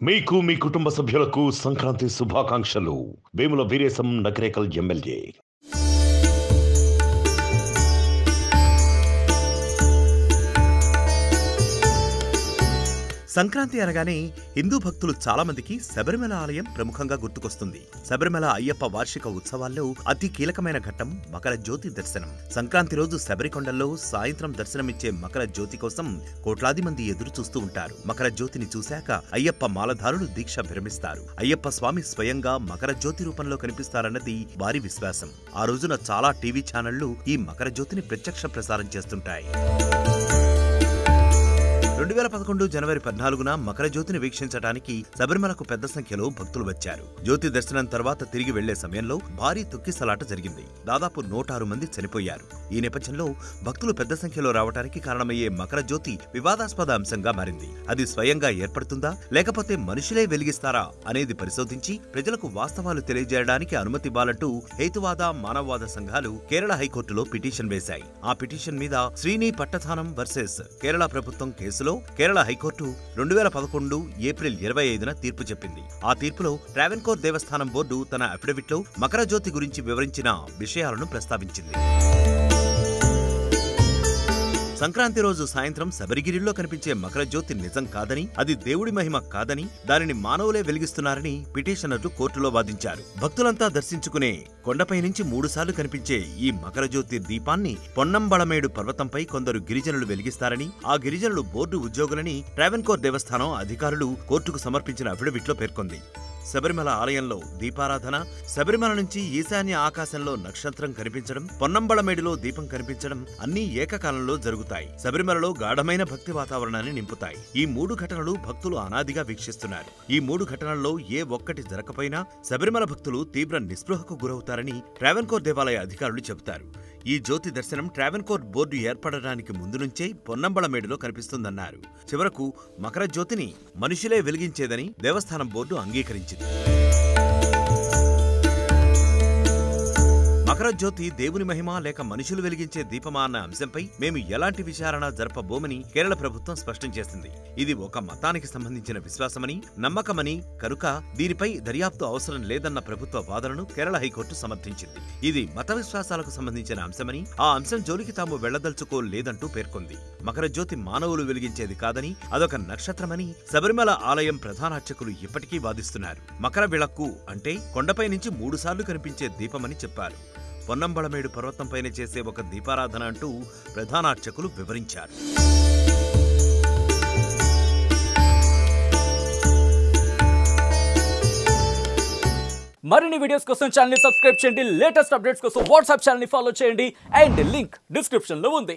మీకు మీ కుటుంబ సభ్యులకు సంక్రాంతి శుభాకాంక్షలు. వేముల వీరేశం నగరేకల్ ఎమ్మెల్యే. సంక్రాంతి అనగానే హిందూ భక్తులు చాలా మందికి శబరిమల ఆలయం ప్రముఖంగా గుర్తుకొస్తుంది. శబరిమల అయ్యప్ప వార్షిక ఉత్సవాల్లో అతి కీలకమైన ఘట్టం మకర జ్యోతి దర్శనం. సంక్రాంతి రోజు శబరికొండల్లో సాయంత్రం దర్శనమిచ్చే మకర జ్యోతి కోసం కోట్లాది మంది ఎదురు చూస్తూ ఉంటారు. మకర జ్యోతిని చూశాక అయ్యప్ప మాలధారులు దీక్ష విరమిస్తారు. అయ్యప్ప స్వామి స్వయంగా మకర జ్యోతి రూపంలో కనిపిస్తారన్నది వారి విశ్వాసం. ఆ రోజున చాలా టీవీ ఛానళ్లు ఈ మకర జ్యోతిని ప్రత్యక్ష ప్రసారం చేస్తుంటాయి. 2011 జనవరి 14న మకర జ్యోతిని వీక్షించడానికి శబరిమలకు పెద్ద సంఖ్యలో భక్తులు వచ్చారు. జ్యోతి దర్శనం తర్వాత తిరిగి వెళ్లే సమయంలో భారీ తొక్కిసలాట జరిగింది. దాదాపు 106 మంది చనిపోయారు. ఈ నేపథ్యంలో భక్తులు పెద్ద సంఖ్యలో రావడానికి కారణమయ్యే మకర జ్యోతి వివాదాస్పద అంశంగా మారింది. అది స్వయంగా ఏర్పడుతుందా లేకపోతే మనుషులే వెలిగిస్తారా అనేది పరిశోధించి ప్రజలకు వాస్తవాలు తెలియజేయడానికి అనుమతి ఇవ్వాలంటూ హేతువాద మానవవాద సంఘాలు కేరళ హైకోర్టులో పిటిషన్ వేశాయి. ఆ పిటిషన్ మీద శ్రీని పట్టథానం వర్సెస్ కేరళ ప్రభుత్వం కేసులో కేరళ హైకోర్టు 2011 ఏప్రిల్ 25న తీర్పు చెప్పింది. ఆ తీర్పులో ట్రావెన్కోర్ దేవస్థానం బోర్డు తన అఫిడవిట్లో మకర జ్యోతి గురించి వివరించిన విషయాలను ప్రస్తావించింది. సంక్రాంతి రోజు సాయంత్రం శబరిగిరిలో కనిపించే మకర జ్యోతి నిజం కాదని, అది దేవుడి మహిమ కాదని, దానిని మానవులే వెలిగిస్తున్నారని పిటిషనర్లు కోర్టులో వాదించారు. భక్తులంతా దర్శించుకునే కొండపై నుంచి 3 సార్లు కనిపించే ఈ మకర జ్యోతి దీపాన్ని పొన్నంబళమేడు పర్వతంపై కొందరు గిరిజనులు వెలిగిస్తారని, ఆ గిరిజనులు బోర్డు ఉద్యోగులని ట్రావెన్కోర్ దేవస్థానం అధికారులు కోర్టుకు సమర్పించిన అఫిడవిట్లో పేర్కొంది. శబరిమల ఆలయంలో దీపారాధన, శబరిమల నుంచి ఈశాన్య ఆకాశంలో నక్షత్రం కనిపించడం, పొన్నంబళమేడులో దీపం కనిపించడం అన్నీ ఏకకాలంలో జరుగుతాయి. శబరిమలలో గాఢమైన భక్తి వాతావరణాన్ని నింపుతాయి. ఈ 3 ఘటనలు భక్తులు అనాదిగా వీక్షిస్తున్నారు. ఈ 3 ఘటనల్లో ఏ ఒక్కటి జరగకపోయినా శబరిమల భక్తులు తీవ్ర నిస్పృహకు గురవుతారని ట్రావెన్కోర్ దేవాలయ అధికారులు చెబుతారు. ఈ జ్యోతి దర్శనం ట్రావెన్కోర్ బోర్డు ఏర్పడడానికి ముందు నుంచే పొన్నంబళమేడులో కనిపిస్తుందన్నారు. చివరకు మకర జ్యోతిని మనుషులే వెలిగించేదని దేవస్థానం బోర్డు అంగీకరించింది. మకర జ్యోతి దేవుని మహిమ లేక మనుషులు వెలిగించే దీపమా అన్న అంశంపై మేము ఎలాంటి విచారణ జరపబోమని కేరళ ప్రభుత్వం స్పష్టం చేసింది. ఇది ఒక మతానికి సంబంధించిన విశ్వాసమని, నమ్మకమని కనుక దీనిపై దర్యాప్తు అవసరం లేదన్న ప్రభుత్వ వాదనను కేరళ హైకోర్టు సమర్థించింది. ఇది మత విశ్వాసాలకు సంబంధించిన అంశమని, ఆ అంశం జోలికి తాము వెళ్లదలుచుకోలేదంటూ పేర్కొంది. మకర జ్యోతి మానవులు వెలిగించేది కాదని, అదొక నక్షత్రమని శబరిమల ఆలయం ప్రధానార్చకులు ఇప్పటికీ వాదిస్తున్నారు. మకర విళక్కు అంటే కొండపై నుంచి 3 సార్లు కనిపించే దీపమని చెప్పారు. పొన్నంబళమేడు పర్వతంపైన చేసే ఒక దీపారాధన అంటూ ప్రధానార్చకులు వివరించారు. మరిన్ని వీడియోస్ కోసం ఛానల్ ని సబ్స్క్రైబ్ చేయండి. లేటెస్ట్ అప్డేట్స్ కోసం వాట్సాప్ ఛానల్ ని ఫాలో చేయండి. అండ్ లింక్ డిస్క్రిప్షన్ లో ఉంది.